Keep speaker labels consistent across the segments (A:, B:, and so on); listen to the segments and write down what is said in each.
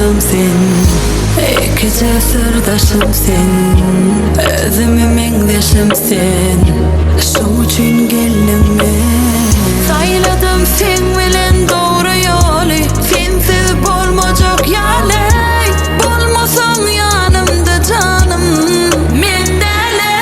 A: adam sen, ikice sırdaşım sen, özümü mengdeşim sen. Şu üçün geldim ben. Sayladım sen bilen doğru yolu, sensiz bolmajak yali. Bolmasam yanımda canım men deli.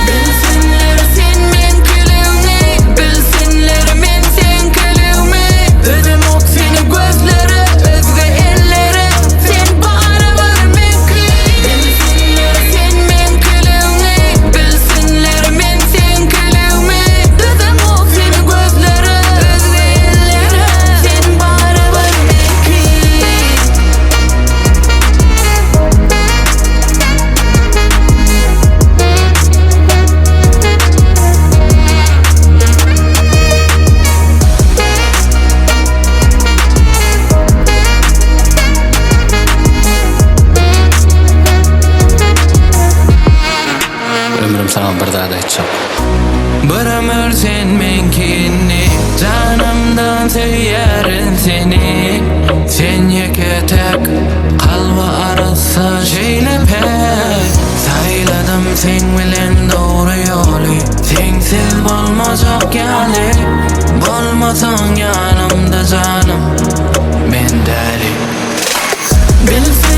A: Bilsinler sen men külüğümni, bilsinler men sen külüğümni. Özüm ok seni gözleri, özgü elleri, sen baribir mümkün. Bilsinler sen men külüğümni, bilsinler men sen külüğümni. Özüm ok seni gözleri, özgü elleri, sen baribir mümkün.
B: Ömrüm sana bir daha da içeceğim.
C: Bir ömür sen menkini, canımdan söylerim seni. Sen yeke tek, kalbi arası şeyle pek. Sayladım sen bilen doğru yolu, sensiz bolmajak yali. Bolmasan yanımda canım men deli. Bilsin